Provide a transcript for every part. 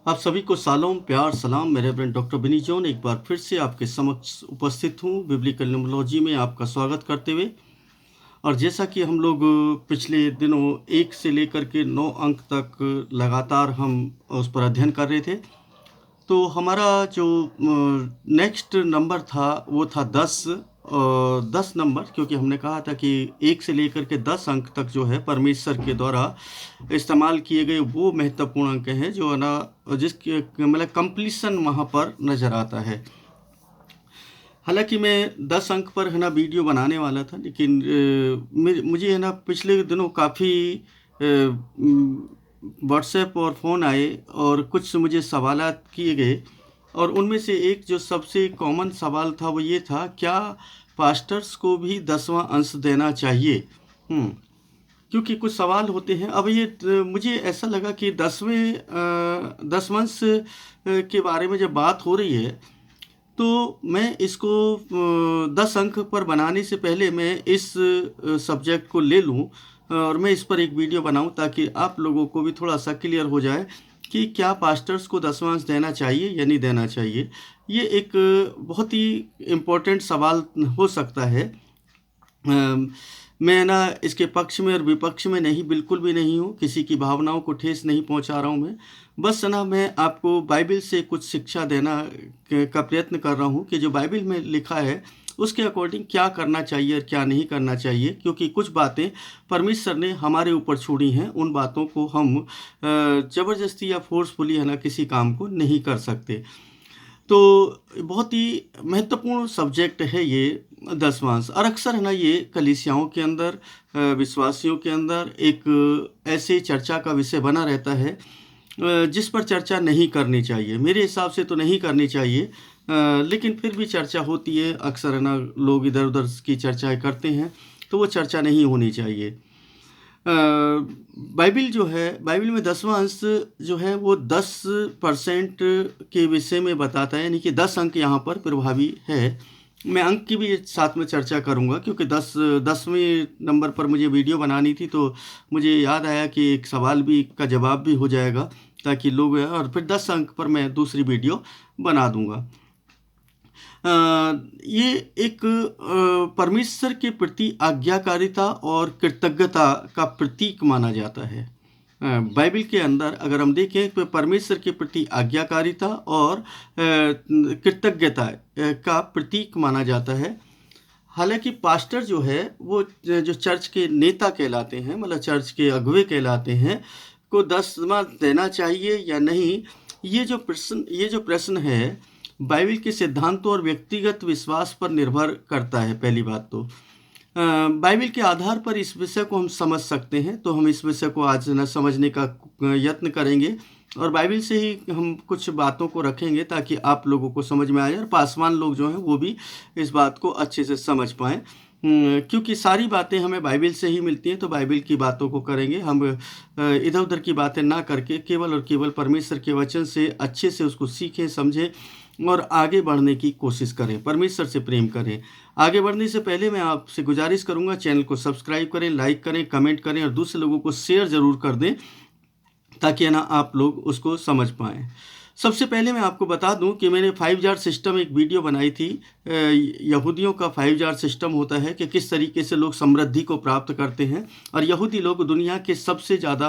आप सभी को सालों प्यार सलाम। मेरे फ्रेंड डॉक्टर बिनी जॉन एक बार फिर से आपके समक्ष उपस्थित हूँ बिब्लिकल न्यूमरोलॉजी में आपका स्वागत करते हुए। और जैसा कि हम लोग पिछले दिनों 1 से लेकर के 9 अंक तक लगातार हम उस पर अध्ययन कर रहे थे, तो हमारा जो नेक्स्ट नंबर था वो था 10 नंबर, क्योंकि हमने कहा था कि 1 से लेकर के 10 अंक तक जो है परमेश्वर के द्वारा इस्तेमाल किए गए वो महत्वपूर्ण अंक हैं जो है ना, जिसके मतलब कंप्लीशन वहाँ पर नज़र आता है। हालांकि मैं 10 अंक पर है ना वीडियो बनाने वाला था, लेकिन मुझे है ना पिछले दिनों काफ़ी व्हाट्सएप और फ़ोन आए और कुछ मुझे सवालात किए गए, और उनमें से एक जो सबसे कॉमन सवाल था वो ये था, क्या पास्टर्स को भी 10वां अंश देना चाहिए? क्योंकि कुछ सवाल होते हैं। अब ये मुझे ऐसा लगा कि 10वांश के बारे में जब बात हो रही है, तो मैं इसको 10 अंक पर बनाने से पहले मैं इस सब्जेक्ट को ले लूं और मैं इस पर एक वीडियो बनाऊं, ताकि आप लोगों को भी थोड़ा सा क्लियर हो जाए कि क्या पास्टर्स को 10वां अंश देना चाहिए या नहीं देना चाहिए। ये एक बहुत ही इम्पोर्टेंट सवाल हो सकता है। मैं ना इसके पक्ष में और विपक्ष में नहीं, बिल्कुल भी नहीं हूँ, किसी की भावनाओं को ठेस नहीं पहुँचा रहा हूँ मैं। बस ना मैं आपको बाइबल से कुछ शिक्षा देना का प्रयत्न कर रहा हूँ कि जो बाइबल में लिखा है उसके अकॉर्डिंग क्या करना चाहिए और क्या नहीं करना चाहिए, क्योंकि कुछ बातें परमेश्वर ने हमारे ऊपर छोड़ी हैं। उन बातों को हम ज़बरदस्ती या फोर्सफुली है ना किसी काम को नहीं कर सकते। तो बहुत ही महत्वपूर्ण सब्जेक्ट है ये 10वां अंश। और अक्सर है ना ये कलीसियाओं के अंदर, विश्वासियों के अंदर एक ऐसे चर्चा का विषय बना रहता है जिस पर चर्चा नहीं करनी चाहिए। मेरे हिसाब से तो नहीं करनी चाहिए, लेकिन फिर भी चर्चा होती है। अक्सर है ना लोग इधर उधर की चर्चाएं करते हैं, तो वो चर्चा नहीं होनी चाहिए। बाइबिल जो है, बाइबिल में 10वां अंश जो है वो 10% के विषय में बताता है, यानी कि 10 अंक यहाँ पर प्रभावी है। मैं अंक की भी साथ में चर्चा करूँगा, क्योंकि 10वें नंबर पर मुझे वीडियो बनानी थी, तो मुझे याद आया कि एक सवाल भी का जवाब भी हो जाएगा, ताकि लोग, और फिर 10 अंक पर मैं दूसरी वीडियो बना दूँगा। ये एक परमेश्वर के प्रति आज्ञाकारिता और कृतज्ञता का प्रतीक माना जाता है। बाइबल के अंदर अगर हम देखें तो परमेश्वर के प्रति आज्ञाकारिता और कृतज्ञता का प्रतीक माना जाता है। हालांकि पास्टर जो है वो जो चर्च के नेता कहलाते हैं, मतलब चर्च के अगुवे कहलाते हैं, को 10वां देना चाहिए या नहीं, ये जो प्रश्न है बाइबल के सिद्धांतों और व्यक्तिगत विश्वास पर निर्भर करता है। पहली बात तो बाइबल के आधार पर इस विषय को हम समझ सकते हैं, तो हम इस विषय को आज न समझने का यत्न करेंगे और बाइबल से ही हम कुछ बातों को रखेंगे, ताकि आप लोगों को समझ में आ जाए और पासवान लोग जो हैं वो भी इस बात को अच्छे से समझ पाएँ। क्योंकि सारी बातें हमें बाइबल से ही मिलती हैं, तो बाइबल की बातों को करेंगे हम, इधर उधर की बातें ना करके केवल और केवल परमेश्वर के वचन से अच्छे से उसको सीखें, समझें और आगे बढ़ने की कोशिश करें, परमेश्वर से प्रेम करें। आगे बढ़ने से पहले मैं आपसे गुजारिश करूंगा, चैनल को सब्सक्राइब करें, लाइक करें, कमेंट करें और दूसरे लोगों को शेयर ज़रूर कर दें, ताकि ना आप लोग उसको समझ पाएँ। सबसे पहले मैं आपको बता दूं कि मैंने 5 जार सिस्टम एक वीडियो बनाई थी। यहूदियों का 5 जार सिस्टम होता है कि किस तरीके से लोग समृद्धि को प्राप्त करते हैं, और यहूदी लोग दुनिया के सबसे ज़्यादा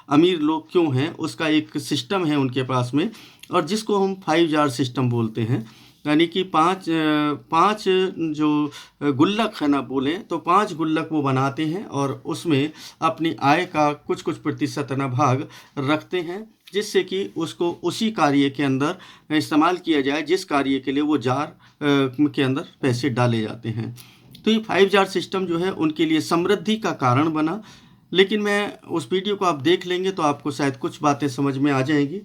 अमीर लोग क्यों हैं, उसका एक सिस्टम है उनके पास में, और जिसको हम 5 जार सिस्टम बोलते हैं। यानी कि पाँच जो गुल्लक है ना बोलें, तो 5 गुल्लक वो बनाते हैं और उसमें अपनी आय का कुछ प्रतिशत ना भाग रखते हैं, जिससे कि उसको उसी कार्य के अंदर इस्तेमाल किया जाए जिस कार्य के लिए वो जार के अंदर पैसे डाले जाते हैं। तो ये 5 जार सिस्टम जो है उनके लिए समृद्धि का कारण बना। लेकिन मैं उस वीडियो को आप देख लेंगे तो आपको शायद कुछ बातें समझ में आ जाएंगी।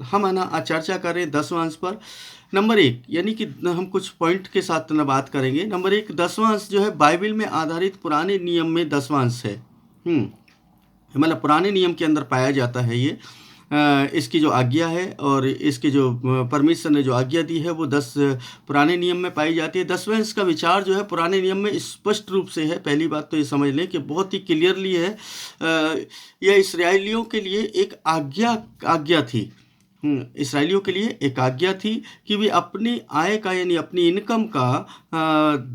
हम है ना आज चर्चा करें 10वां अंश पर। नंबर 1, यानी कि हम कुछ पॉइंट के साथ ना बात करेंगे। नंबर 1, 10वां अंश जो है बाइबल में आधारित पुराने नियम में 10वां अंश है। मतलब पुराने नियम के अंदर पाया जाता है ये। इसकी जो आज्ञा है और इसकी जो परमेश्वर ने जो आज्ञा दी है वो 10 पुराने नियम में पाई जाती है। 10वें अंश का विचार जो है पुराने नियम में स्पष्ट रूप से है। पहली बात तो ये समझ लें कि बहुत ही क्लियरली है, यह इसराइलियों के लिए एक आज्ञा थी। इसराइलियों के लिए एक आज्ञा थी कि वे अपनी आय का यानी अपनी इनकम का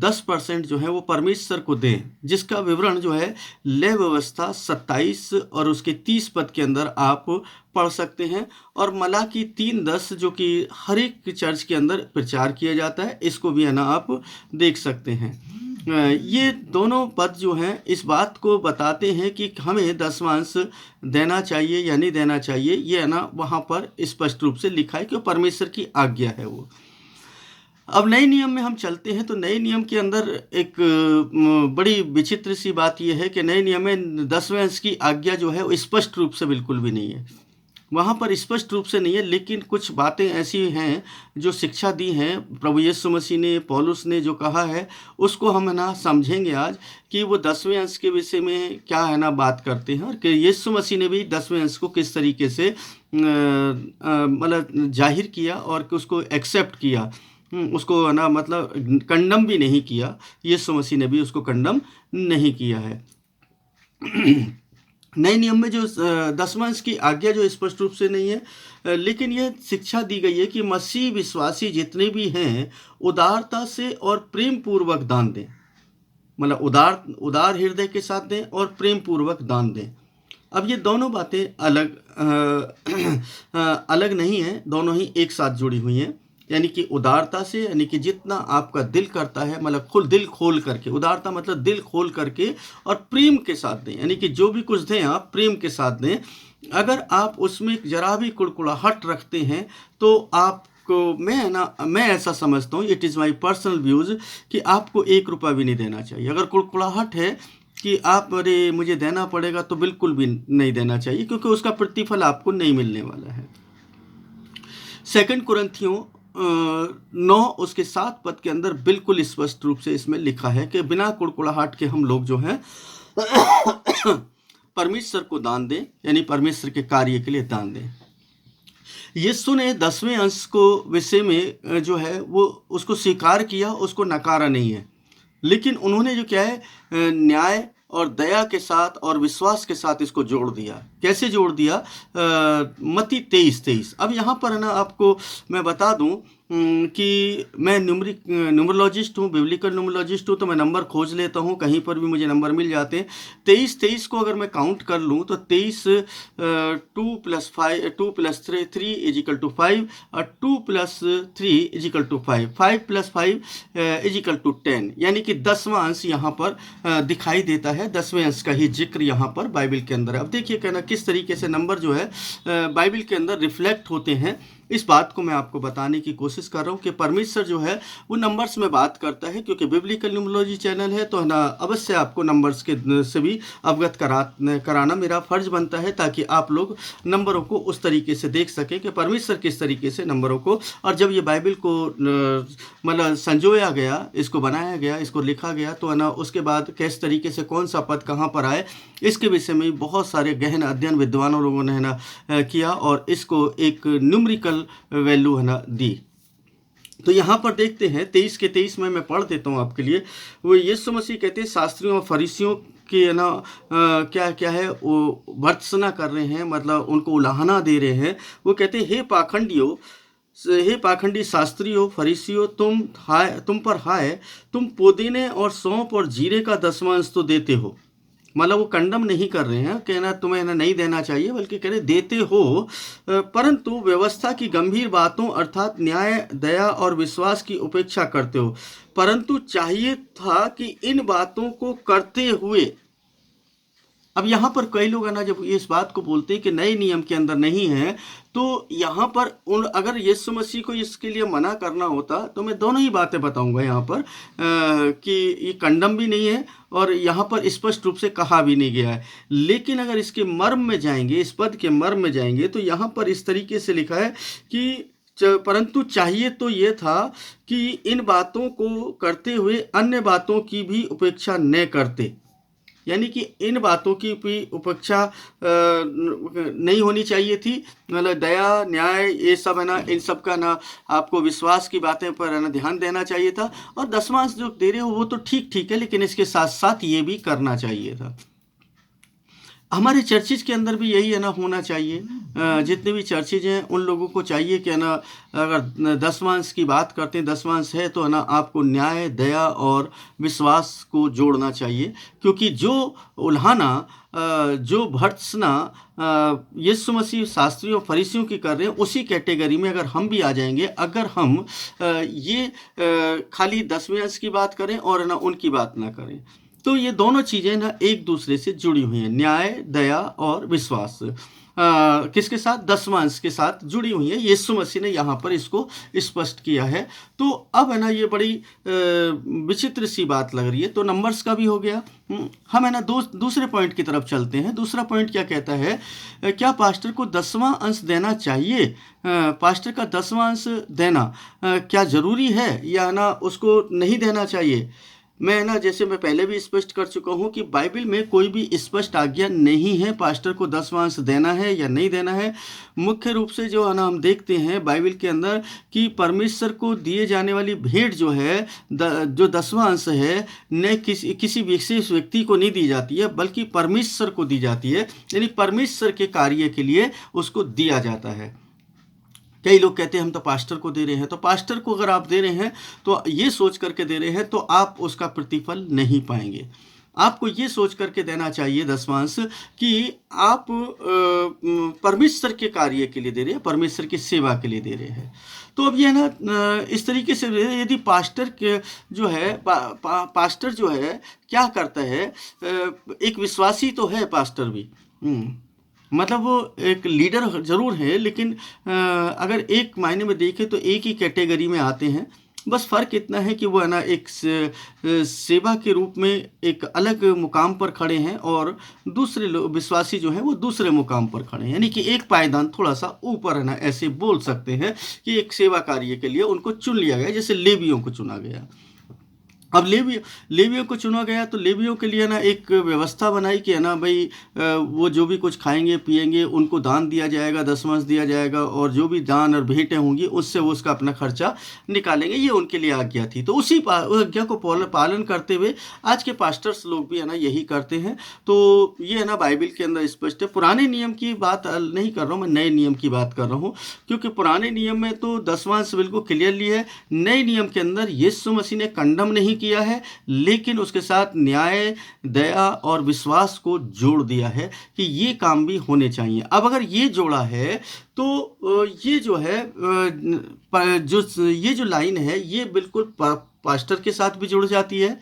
10% जो है वो परमेश्वर को दें, जिसका विवरण जो है लेव व्यवस्था 27 और उसके 30 पद के अंदर आप पढ़ सकते हैं। और मलाकी 3:10 जो कि हर एक चर्च के अंदर प्रचार किया जाता है, इसको भी है ना आप देख सकते हैं। ये दोनों पद जो हैं इस बात को बताते हैं कि हमें 10वां अंश देना चाहिए या नहीं देना चाहिए। ये है ना वहाँ पर स्पष्ट रूप से लिखा है कि परमेश्वर की आज्ञा है वो। अब नए नियम में हम चलते हैं तो नए नियम के अंदर एक बड़ी विचित्र सी बात यह है कि नए नियम में 10वें अंश की आज्ञा जो है वो स्पष्ट रूप से बिल्कुल भी नहीं है, वहाँ पर स्पष्ट रूप से नहीं है। लेकिन कुछ बातें ऐसी हैं जो शिक्षा दी हैं प्रभु यीशु मसीह ने, पौलुस ने जो कहा है उसको हम है ना समझेंगे आज कि वो 10वें अंश के विषय में क्या है ना बात करते हैं, और कि यीशु मसीह ने भी 10वें अंश को किस तरीके से मतलब जाहिर किया और कि उसको एक्सेप्ट किया, उसको है ना मतलब कंडम भी नहीं किया। यीशु मसीह ने भी उसको कंडम नहीं किया है। नए नियम में जो 10वां अंश की आज्ञा जो स्पष्ट रूप से नहीं है, लेकिन यह शिक्षा दी गई है कि मसीह विश्वासी जितने भी हैं उदारता से और प्रेम पूर्वक दान दें, मतलब उदार हृदय के साथ दें और प्रेम पूर्वक दान दें। अब ये दोनों बातें अलग नहीं हैं, दोनों ही एक साथ जुड़ी हुई हैं। यानी कि उदारता से, यानी कि जितना आपका दिल करता है, मतलब दिल खोल करके, उदारता मतलब दिल खोल करके, और प्रेम के साथ दें, यानी कि जो भी कुछ दें आप प्रेम के साथ दें। अगर आप उसमें जरा भी कुड़कुड़ाहट रखते हैं तो आपको मैं ऐसा समझता हूँ, it is my personal views, कि आपको 1 रुपया भी नहीं देना चाहिए। अगर कुड़कुड़ाहट है कि आप अरे मुझे देना पड़ेगा, तो बिल्कुल भी नहीं देना चाहिए, क्योंकि उसका प्रतिफल आपको नहीं मिलने वाला है। 2 कुरिन्थियों 9 उसके 7 पद के अंदर बिल्कुल स्पष्ट रूप से इसमें लिखा है कि बिना कुड़कुड़ाहट के हम लोग जो हैं परमेश्वर को दान दें, यानी परमेश्वर के कार्य के लिए दान दें। यीशु ने 10वें अंश को विषय में जो है वो उसको स्वीकार किया, उसको नकारा नहीं है, लेकिन उन्होंने जो क्या है न्याय और दया के साथ और विश्वास के साथ इसको जोड़ दिया। कैसे जोड़ दिया? मत्ती 23:23। अब यहाँ पर है ना आपको मैं बता दूं कि मैं न्यूमरोलॉजिस्ट हूँ, बिब्लिकल न्यूमरोलॉजिस्ट हूँ, तो मैं नंबर खोज लेता हूँ, कहीं पर भी मुझे नंबर मिल जाते हैं। 23 को अगर मैं काउंट कर लूँ तो 23 2 + 3 = 5 और 2 + 3 = 5, 5 + 5 = 10, यानी कि 10वां अंश यहाँ पर दिखाई देता है। 10वें अंश का ही जिक्र यहाँ पर बाइबल के अंदर है। अब देखिए कहना किस तरीके से नंबर जो है बाइबल के अंदर रिफ्लेक्ट होते हैं, इस बात को मैं आपको बताने की कोशिश कर रहा हूँ कि परमेश्वर जो है वो नंबर्स में बात करता है। क्योंकि बिब्लिकल न्यूमरोलॉजी चैनल है तो है ना अवश्य आपको नंबर्स के से भी अवगत कराना मेरा फर्ज बनता है, ताकि आप लोग नंबरों को उस तरीके से देख सकें कि परमेश्वर किस तरीके से नंबरों को, और जब ये बाइबल को मतलब संजोया गया, इसको बनाया गया, इसको लिखा गया, तो है ना उसके बाद किस तरीके से कौन सा पद कहाँ पर आए, इसके विषय में बहुत सारे गहन अध्ययन विद्वानों लोगों ने है ना किया और इसको एक न्यूमेरिकल वैल्यू है ना दी। तो यहाँ पर देखते हैं 23 के 23 में मैं पढ़ देता हूँ आपके लिए। वो यीशु मसीह कहते हैं शास्त्रियों और फरीसियों के है ना क्या क्या है वो भर्त्सना कर रहे हैं, मतलब उनको उलाहना दे रहे हैं। वो कहते हैं हे पाखंडी शास्त्रियों फरीसियों, तुम पर हाय, तुम पुदीने और सौंफ और जीरे का 10वां अंश तो देते हो। मतलब वो कंडम नहीं कर रहे हैं, कहना तुम्हें ना नहीं देना चाहिए, बल्कि कह रहे देते हो, परंतु व्यवस्था की गंभीर बातों अर्थात न्याय, दया और विश्वास की उपेक्षा करते हो। परंतु चाहिए था कि इन बातों को करते हुए। अब यहाँ पर कई लोग है ना जब इस बात को बोलते हैं कि नए नियम के अंदर नहीं है, तो यहाँ पर अगर यीशु मसीह को इसके लिए मना करना होता तो मैं दोनों ही बातें बताऊंगा यहाँ पर कि ये कंडम भी नहीं है और यहाँ पर स्पष्ट रूप से कहा भी नहीं गया है। लेकिन अगर इसके मर्म में जाएंगे, इस पद के मर्म में जाएंगे, तो यहाँ पर इस तरीके से लिखा है कि परंतु चाहिए तो ये था कि इन बातों को करते हुए अन्य बातों की भी उपेक्षा न करते। यानी कि इन बातों की भी उपेक्षा नहीं होनी चाहिए थी। मतलब दया, न्याय, ये सब है ना, इन सब का ना आपको विश्वास की बातें पर है ना ध्यान देना चाहिए था। और दसवांश जो दे रहे हो वो तो ठीक ठीक है, लेकिन इसके साथ साथ ये भी करना चाहिए था। हमारे चर्चिज के अंदर भी यही है ना होना चाहिए। जितने भी चर्चिज हैं उन लोगों को चाहिए कि है ना, अगर दसवांश की बात करते हैं, दसवांश है तो है ना आपको न्याय, दया और विश्वास को जोड़ना चाहिए। क्योंकि जो उल्हाना, जो भर्त्सना यीशु मसीह शास्त्रियों फरीसियों की कर रहे हैं, उसी कैटेगरी में अगर हम भी आ जाएंगे, अगर हम ये खाली दसवें की बात करें और है ना उनकी बात ना करें। तो ये दोनों चीज़ें ना एक दूसरे से जुड़ी हुई हैं, न्याय, दया और विश्वास। किसके साथ? दसवांश के साथ जुड़ी हुई है। यीशु मसीह ने यहाँ पर इसको स्पष्ट किया है। तो अब है ना ये बड़ी विचित्र सी बात लग रही है। तो नंबर्स का भी हो गया। हम है ना दूसरे पॉइंट की तरफ चलते हैं। दूसरा पॉइंट क्या कहता है? क्या पास्टर को 10वां अंश देना चाहिए? पास्टर का 10वां अंश देना क्या ज़रूरी है या ना उसको नहीं देना चाहिए? मैं ना, जैसे मैं पहले भी स्पष्ट कर चुका हूँ कि बाइबल में कोई भी स्पष्ट आज्ञा नहीं है पास्टर को 10वां अंश देना है या नहीं देना है। मुख्य रूप से जो है ना हम देखते हैं बाइबल के अंदर कि परमेश्वर को दिए जाने वाली भेंट जो है, जो 10वां अंश है, न किसी विशेष व्यक्ति को नहीं दी जाती है, बल्कि परमेश्वर को दी जाती है। यानी परमेश्वर के कार्य के लिए उसको दिया जाता है। कई लोग कहते हैं हम तो पास्टर को दे रहे हैं। तो पास्टर को अगर आप दे रहे हैं तो ये सोच करके दे रहे हैं तो आप उसका प्रतिफल नहीं पाएंगे। आपको ये सोच करके देना चाहिए 10वां अंश कि आप परमेश्वर के कार्य के लिए दे रहे हैं, परमेश्वर की सेवा के लिए दे रहे हैं। तो अब ये ना इस तरीके से यदि पास्टर के जो है पास्टर जो है क्या करता है, एक विश्वासी तो है पास्टर भी, मतलब वो एक लीडर जरूर है, लेकिन अगर एक मायने में देखें तो एक ही कैटेगरी में आते हैं। बस फ़र्क इतना है कि वो है ना एक सेवा के रूप में एक अलग मुकाम पर खड़े हैं और दूसरे विश्वासी जो हैं वो दूसरे मुकाम पर खड़े हैं। यानी कि एक पायदान थोड़ा सा ऊपर है ना, ऐसे बोल सकते हैं कि एक सेवा कार्य के लिए उनको चुन लिया गया, जैसे लेवियों को चुना गया। अब लेवियों को चुना गया तो लेवियों के लिए ना एक व्यवस्था बनाई कि है ना भाई, वो जो भी कुछ खाएंगे पिएंगे उनको दान दिया जाएगा, 10वां दिया जाएगा, और जो भी दान और भेंटें होंगी उससे वो उसका अपना खर्चा निकालेंगे। ये उनके लिए आज्ञा थी। तो उसी आज्ञा को पालन करते हुए आज के पास्टर्स लोग भी है ना यही करते हैं। तो ये है ना बाइबल के अंदर स्पष्ट है। पुराने नियम की बात नहीं कर रहा हूँ, मैं नए नियम की बात कर रहा हूँ, क्योंकि पुराने नियम में तो 10वां बिल्कुल क्लियरली है। नए नियम के अंदर यीशु मसीह ने कंडम नहीं किया है, लेकिन उसके साथ न्याय, दया और विश्वास को जोड़ दिया है कि ये काम भी होने चाहिए। अब अगर ये जोड़ा है तो ये जो है ये जो लाइन है ये बिल्कुल पास्टर के साथ भी जुड़ जाती है।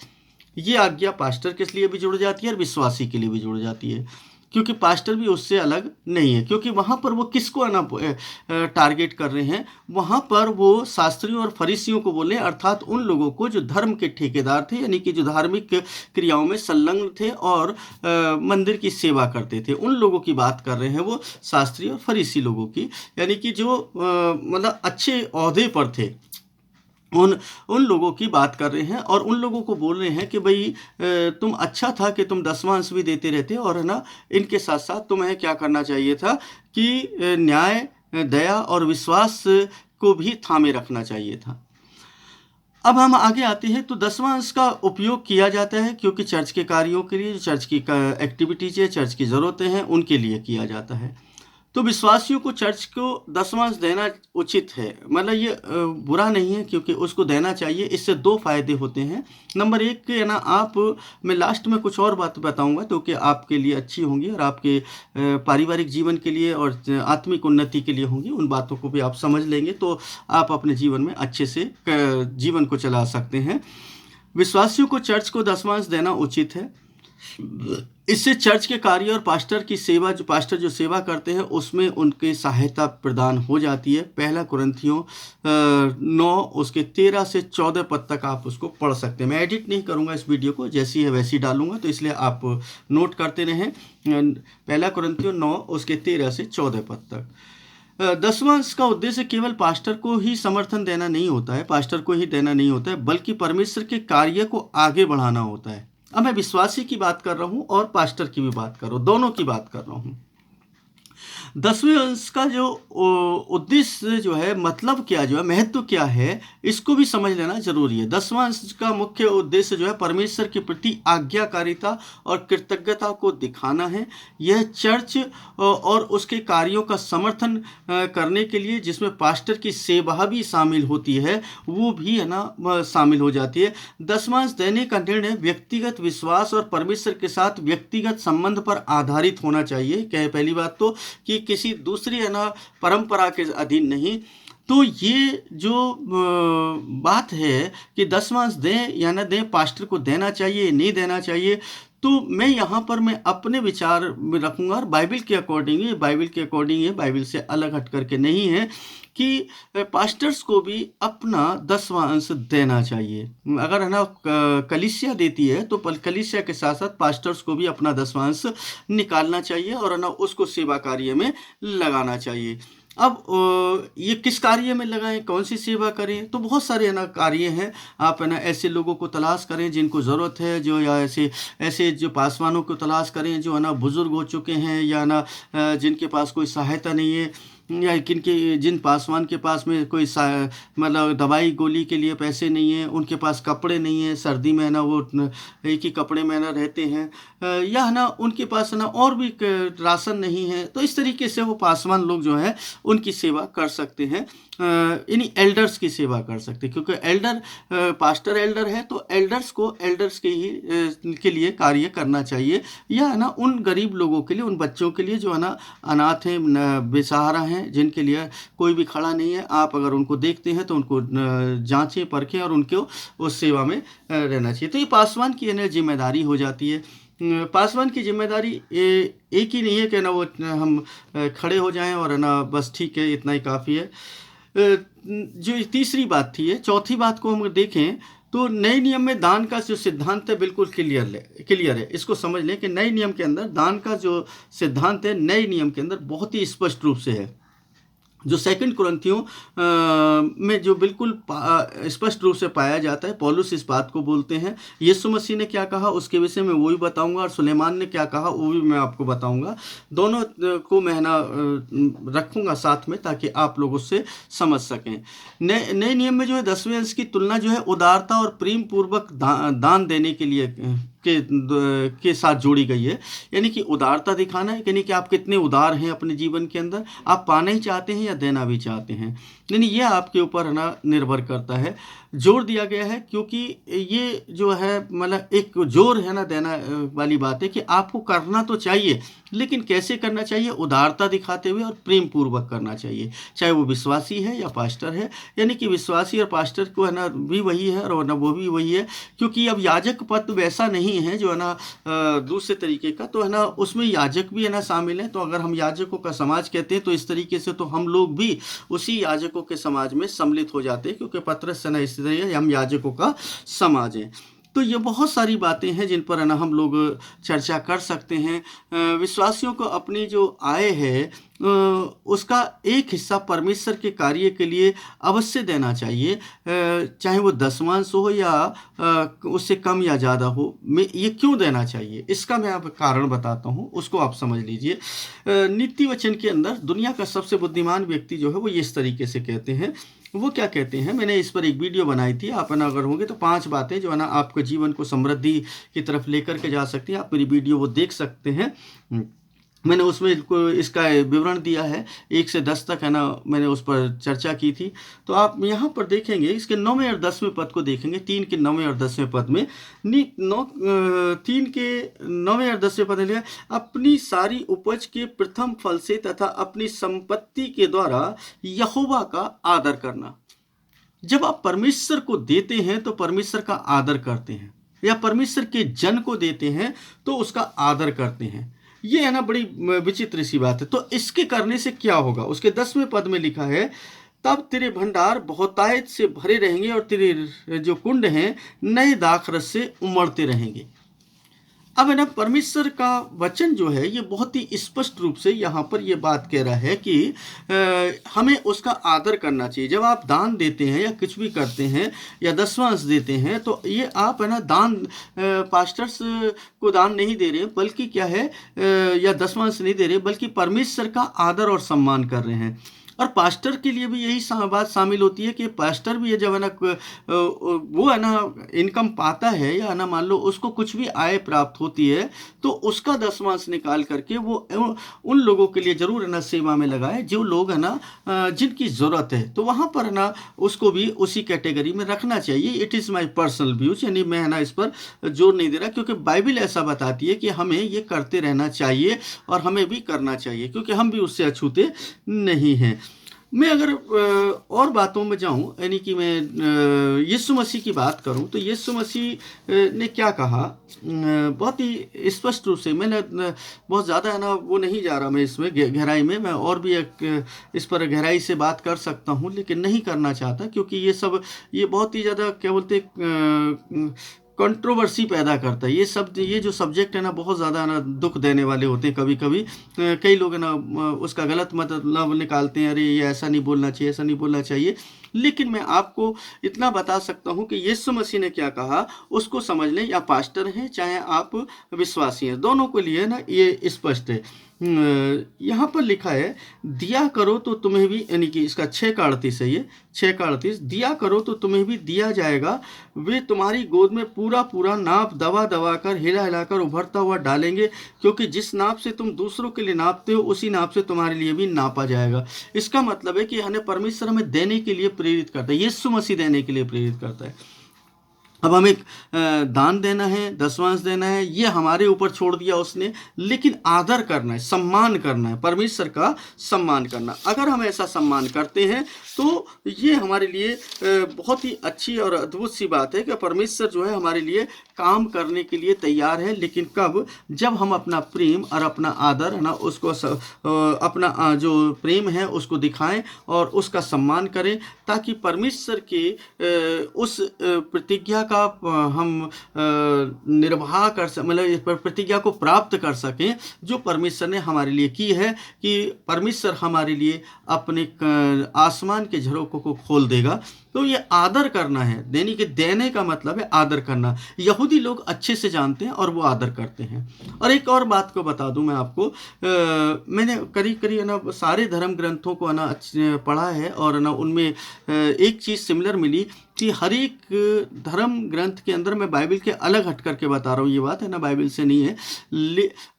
ये आज्ञा पास्टर के लिए भी जुड़ जाती है और विश्वासी के लिए भी जुड़ जाती है, क्योंकि पास्टर भी उससे अलग नहीं है। क्योंकि वहाँ पर वो किसको ना टारगेट कर रहे हैं, वहाँ पर वो शास्त्रियों और फरीसियों को बोले, अर्थात उन लोगों को जो धर्म के ठेकेदार थे, यानी कि जो धार्मिक क्रियाओं में संलग्न थे और मंदिर की सेवा करते थे, उन लोगों की बात कर रहे हैं वो, शास्त्री और फरीसी लोगों की। यानी कि जो मतलब अच्छे ओहदे पर थे, उन लोगों की बात कर रहे हैं और उन लोगों को बोल रहे हैं कि भाई तुम अच्छा था कि तुम 10वां अंश भी देते रहते, और है ना इनके साथ साथ तुम्हें क्या करना चाहिए था कि न्याय, दया और विश्वास को भी थामे रखना चाहिए था। अब हम आगे आते हैं। तो 10वां अंश का उपयोग किया जाता है क्योंकि चर्च के कार्यों के लिए, जो चर्च की एक्टिविटीज है, चर्च की ज़रूरतें हैं, उनके लिए किया जाता है। तो विश्वासियों को चर्च को 10वां अंश देना उचित है, मतलब ये बुरा नहीं है, क्योंकि उसको देना चाहिए। इससे दो फायदे होते हैं। नंबर एक है ना, मैं लास्ट में कुछ और बात बताऊंगा तो कि आपके लिए अच्छी होंगी और आपके पारिवारिक जीवन के लिए और आत्मिक उन्नति के लिए होंगी। उन बातों को भी आप समझ लेंगे तो आप अपने जीवन में अच्छे से जीवन को चला सकते हैं। विश्वासियों को चर्च को 10वां अंश देना उचित है। इससे चर्च के कार्य और पास्टर की सेवा, जो पास्टर जो सेवा करते हैं उसमें उनकी सहायता प्रदान हो जाती है। पहला कुरिन्थियों 9 उसके 13 से 14 पद तक आप उसको पढ़ सकते हैं। मैं एडिट नहीं करूंगा इस वीडियो को, जैसी है वैसी डालूंगा, तो इसलिए आप नोट करते रहें। पहला कुरिन्थियों 9 उसके 13 से 14 पद तक। 10वां अंश का उद्देश्य केवल पास्टर को ही समर्थन देना नहीं होता है, पास्टर को ही देना नहीं होता है, बल्कि परमेश्वर के कार्य को आगे बढ़ाना होता है। अब मैं विश्वासी की बात कर रहा हूँ और पास्टर की भी बात कर रहा हूँ, दोनों की बात कर रहा हूँ। 10वें अंश का जो उद्देश्य जो है, मतलब क्या जो है, महत्व क्या है, इसको भी समझ लेना जरूरी है। 10वां अंश का मुख्य उद्देश्य जो है परमेश्वर के प्रति आज्ञाकारिता और कृतज्ञता को दिखाना है। यह चर्च और उसके कार्यों का समर्थन करने के लिए, जिसमें पास्टर की सेवा भी शामिल होती है, वो भी है ना शामिल हो जाती है। 10वां अंश देने का निर्णय व्यक्तिगत विश्वास और परमेश्वर के साथ व्यक्तिगत संबंध पर आधारित होना चाहिए। क्या है पहली बात तो, कि किसी दूसरी है ना परंपरा के अधीन नहीं। तो ये जो बात है कि 10वां अंश दें या ना दें, पास्टर को देना चाहिए नहीं देना चाहिए, तो मैं यहाँ पर मैं अपने विचार में रखूँगा और बाइबल के अकॉर्डिंग है, बाइबल से अलग हट करके नहीं है, कि पास्टर्स को भी अपना 10वां अंश देना चाहिए। अगर है ना कलीसिया देती है तो कलीसिया के साथ साथ पास्टर्स को भी अपना 10वां अंश निकालना चाहिए और है ना उसको सेवा कार्य में लगाना चाहिए। अब ये किस कार्य में लगाएं, कौन सी सेवा करें, तो बहुत सारे है ना कार्य हैं। आप है ना ऐसे लोगों को तलाश करें जिनको ज़रूरत है, जो या ऐसे ऐसे जो पासवानों को तलाश करें जो है ना बुज़ुर्ग हो चुके हैं, या ना जिनके पास कोई सहायता नहीं है, या जिन पासवान के पास में कोई मतलब दवाई गोली के लिए पैसे नहीं है, उनके पास कपड़े नहीं है, सर्दी में है ना वो एक ही कपड़े में ना रहते हैं, या है ना उनके पास है ना और भी राशन नहीं है, तो इस तरीके से वो पासवान लोग जो है उनकी सेवा कर सकते हैं। यानी एल्डर्स की सेवा कर सकते हैं, क्योंकि एल्डर पास्टर एल्डर है तो एल्डर्स को एल्डर्स के लिए कार्य करना चाहिए, या है ना उन गरीब लोगों के लिए, उन बच्चों के लिए जो है ना अनाथ हैं, बेसहारा हैं, जिनके लिए कोई भी खड़ा नहीं है, आप अगर उनको देखते हैं तो उनको जांचें परखें और उनको उस सेवा में रहना चाहिए। तो ये पासवान की जिम्मेदारी हो जाती है। पासवान की जिम्मेदारी एक ही नहीं है कि ना वो हम खड़े हो जाएं और है ना बस ठीक है इतना ही काफ़ी है। जो तीसरी बात थी, चौथी बात को हम देखें तो नए नियम में दान का जो सिद्धांत है बिल्कुल क्लियर है। इसको समझ लें कि नए नियम के अंदर दान का जो सिद्धांत है नए नियम के अंदर बहुत ही स्पष्ट रूप से है, जो 2 कुरिन्थियों में जो बिल्कुल स्पष्ट रूप से पाया जाता है। पौलुस इस बात को बोलते हैं, यीशु मसीह ने क्या कहा उसके विषय में वो भी बताऊंगा, और सुलेमान ने क्या कहा वो भी मैं आपको बताऊंगा। दोनों को मैं ना रखूंगा साथ में, ताकि आप लोग उससे समझ सकें। नए नियम में जो है 10वें अंश की तुलना जो है उदारता और प्रेम पूर्वक दान देने के लिए के साथ जोड़ी गई है। यानी कि उदारता दिखाना है, यानी कि आप कितने उदार हैं अपने जीवन के अंदर, आप पाना ही चाहते हैं या देना भी चाहते हैं, यानी ये आपके ऊपर है ना निर्भर करता है। जोर दिया गया है क्योंकि ये जो है मतलब एक जोर है ना देना वाली बात है कि आपको करना तो चाहिए, लेकिन कैसे करना चाहिए, उदारता दिखाते हुए और प्रेम पूर्वक करना चाहिए, चाहे वो विश्वासी है या पास्टर है। यानी कि विश्वासी और पास्टर को है ना भी वही है और ना वो भी वही है, क्योंकि अब याजक पद वैसा नहीं है जो है ना दूसरे तरीके का, तो है ना उसमें याजक भी है ना शामिल है। तो अगर हम याजकों का समाज कहते हैं तो इस तरीके से तो हम लोग भी उसी याजकों के समाज में सम्मिलित हो जाते हैं, क्योंकि पतरस से ना इस तरह हम याजकों का समाज है। तो ये बहुत सारी बातें हैं जिन पर है ना हम लोग चर्चा कर सकते हैं। विश्वासियों को अपनी जो आय है उसका एक हिस्सा परमेश्वर के कार्य के लिए अवश्य देना चाहिए, चाहे वो 10वां हो या उससे कम या ज़्यादा हो। ये क्यों देना चाहिए इसका मैं आप कारण बताता हूँ, उसको आप समझ लीजिए। नीति वचन के अंदर दुनिया का सबसे बुद्धिमान व्यक्ति जो है वो इस तरीके से कहते हैं। वो क्या कहते हैं, मैंने इस पर एक वीडियो बनाई थी, आप ना अगर होंगे तो 5 बातें जो है ना आपके जीवन को समृद्धि की तरफ लेकर के जा सकती हैं। आप मेरी वीडियो वो देख सकते हैं, मैंने उसमें इसका विवरण दिया है 1 से 10 तक है ना, मैंने उस पर चर्चा की थी। तो आप यहाँ पर देखेंगे इसके 9वें और 10वें पद को देखेंगे, 3 के 9वें और 10वें पद में 3 के 9वें और 10वें पद में अपनी सारी उपज के प्रथम फल से तथा अपनी संपत्ति के द्वारा यहोवा का आदर करना। जब आप परमेश्वर को देते हैं तो परमेश्वर का आदर करते हैं, या परमेश्वर के जन को देते हैं तो उसका आदर करते हैं। ये है ना बड़ी विचित्र सी बात है। तो इसके करने से क्या होगा, उसके 10वें पद में लिखा है, तब तेरे भंडार बहुतायत से भरे रहेंगे और तेरे जो कुंड हैं नए दाखरस से उमड़ते रहेंगे। अब है ना, परमेश्वर का वचन जो है ये बहुत ही स्पष्ट रूप से यहाँ पर ये बात कह रहा है कि हमें उसका आदर करना चाहिए। जब आप दान देते हैं या कुछ भी करते हैं या दसवांश देते हैं, तो ये आप है ना दान पास्टर्स को दान नहीं दे रहे, बल्कि क्या है या दसवांश नहीं दे रहे, बल्कि परमेश्वर का आदर और सम्मान कर रहे हैं। और पास्टर के लिए भी यही बात शामिल होती है कि पास्टर भी है, जब है ना वो है ना इनकम पाता है या ना मान लो उसको कुछ भी आय प्राप्त होती है, तो उसका दसवांश निकाल करके वो उन लोगों के लिए जरूर है ना सेवा में लगाए जो लोग है ना जिनकी ज़रूरत है। तो वहाँ पर ना उसको भी उसी कैटेगरी में रखना चाहिए। It is my personal views, यानी मैं है ना इस पर जोर नहीं दे रहा, क्योंकि बाइबल ऐसा बताती है कि हमें ये करते रहना चाहिए और हमें भी करना चाहिए, क्योंकि हम भी उससे अछूते नहीं हैं। मैं अगर और बातों में जाऊं, यानी कि मैं यीशु मसीह की बात करूं, तो यीशु मसीह ने क्या कहा बहुत ही स्पष्ट रूप से। मैंने बहुत ज़्यादा है ना वो नहीं जा रहा मैं इसमें गहराई में, मैं और भी एक इस पर गहराई से बात कर सकता हूं, लेकिन नहीं करना चाहता, क्योंकि ये बहुत ही ज़्यादा क्या बोलते कंट्रोवर्सी पैदा करता है। ये जो सब्जेक्ट है ना बहुत ज़्यादा ना दुख देने वाले होते हैं। कभी कभी कई लोग है ना उसका गलत मतलब निकालते हैं, अरे ये ऐसा नहीं बोलना चाहिए, ऐसा नहीं बोलना चाहिए। लेकिन मैं आपको इतना बता सकता हूँ कि यीशु मसीह ने क्या कहा उसको समझ लें, या पास्टर हैं चाहे आप विश्वासी हैं, दोनों के लिए ना ये स्पष्ट है। यहाँ पर लिखा है, दिया करो तो तुम्हें भी, यानी कि इसका 6:38 है ये, 6:38, दिया करो तो तुम्हें भी दिया जाएगा, वे तुम्हारी गोद में पूरा पूरा नाप दबा दबा कर हिला हिलाकर उभरता हुआ डालेंगे, क्योंकि जिस नाप से तुम दूसरों के लिए नापते हो उसी नाप से तुम्हारे लिए भी नापा जाएगा। इसका मतलब है कि हमें परमेश्वर हमें देने के लिए प्रेरित करता है, यीशु मसीह देने के लिए प्रेरित करता है। अब हमें दान देना है, दसवांश देना है, ये हमारे ऊपर छोड़ दिया उसने, लेकिन आदर करना है, सम्मान करना है, परमेश्वर का सम्मान करना। अगर हम ऐसा सम्मान करते हैं तो ये हमारे लिए बहुत ही अच्छी और अद्भुत सी बात है कि परमेश्वर जो है हमारे लिए काम करने के लिए तैयार है। लेकिन कब? जब हम अपना प्रेम और अपना आदर है ना उसको अपना जो प्रेम है उसको दिखाएं और उसका सम्मान करें, ताकि परमेश्वर के उस प्रतिज्ञा का हम निर्वाह कर मतलब इस पर प्रतिज्ञा को प्राप्त कर सकें जो परमेश्वर ने हमारे लिए की है, कि परमेश्वर हमारे लिए अपने आसमान के झरोखों को खोल देगा। तो ये आदर करना है, देने का मतलब है आदर करना। यहूदी लोग अच्छे से जानते हैं और वो आदर करते हैं। और एक और बात को बता दूं मैं आपको, मैंने करीब ना सारे धर्म ग्रंथों को ना पढ़ा है, और ना उनमें एक चीज़ सिमिलर मिली कि हर एक धर्म ग्रंथ के अंदर, मैं बाइबल के अलग हट करके बता रहा हूँ, ये बात है ना बाइबल से नहीं है,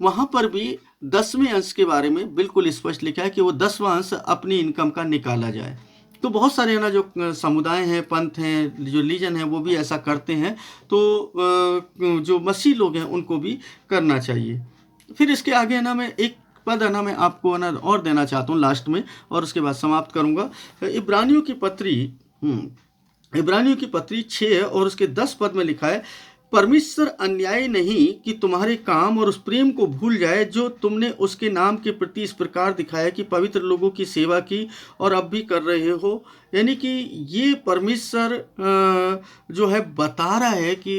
वहाँ पर भी 10वें अंश के बारे में बिल्कुल स्पष्ट लिखा है कि वो 10वां अंश अपनी इनकम का निकाला जाए। तो बहुत सारे ना जो समुदाय हैं, पंथ हैं, जो रीजन है, वो भी ऐसा करते हैं। तो जो मसीह लोग हैं उनको भी करना चाहिए। फिर इसके आगे है ना मैं एक पद है ना मैं आपको ना और देना चाहता हूँ लास्ट में, और उसके बाद समाप्त करूँगा। इब्रानियों की पत्री 6 और उसके 10 पद में लिखा है, परमेश्वर अन्यायी नहीं कि तुम्हारे काम और उस प्रेम को भूल जाए जो तुमने उसके नाम के प्रति इस प्रकार दिखाया कि पवित्र लोगों की सेवा की और अब भी कर रहे हो। यानी कि ये परमेश्वर जो है बता रहा है कि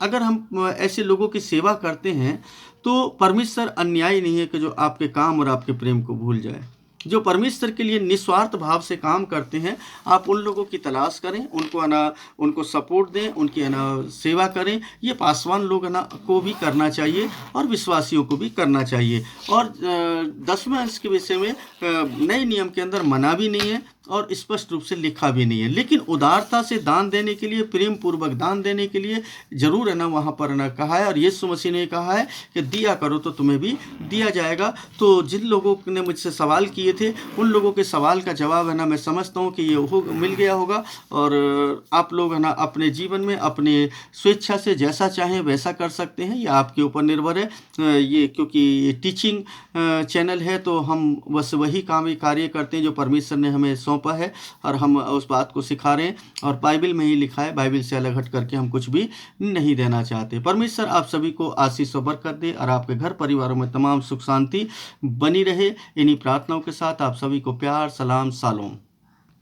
अगर हम ऐसे लोगों की सेवा करते हैं तो परमेश्वर अन्यायी नहीं है कि जो आपके काम और आपके प्रेम को भूल जाए। जो परमेश्वर के लिए निस्वार्थ भाव से काम करते हैं, आप उन लोगों की तलाश करें, उनको सपोर्ट दें, उनकी सेवा करें। ये पासवान लोग को भी करना चाहिए और विश्वासियों को भी करना चाहिए। और 10वें अंश के विषय में नए नियम के अंदर मना भी नहीं है और स्पष्ट रूप से लिखा भी नहीं है, लेकिन उदारता से दान देने के लिए, प्रेम पूर्वक दान देने के लिए जरूर वहाँ पर कहा है। और यीशु मसीह ने कहा है कि दिया करो तो तुम्हें भी दिया जाएगा। तो जिन लोगों ने मुझसे सवाल किए थे, उन लोगों के सवाल का जवाब मैं समझता हूँ कि ये मिल गया होगा। और आप लोग अपने जीवन में अपने स्वेच्छा से जैसा चाहें वैसा कर सकते हैं, ये आपके ऊपर निर्भर है। ये क्योंकि ये टीचिंग चैनल है, तो हम बस वही कार्य करते हैं जो परमेश्वर ने हमें सौंपा है, और हम उस बात को सिखा रहे हैं। और बाइबल में ही लिखा है, बाइबल से अलग हट करके हम कुछ भी नहीं देना चाहते। परमेश्वर आप सभी को आशीष और बरकत दे और आपके घर परिवारों में तमाम सुख शांति बनी रहे। इन्हीं प्रार्थनाओं के साथ आप सभी को प्यार, सलाम, शालोम।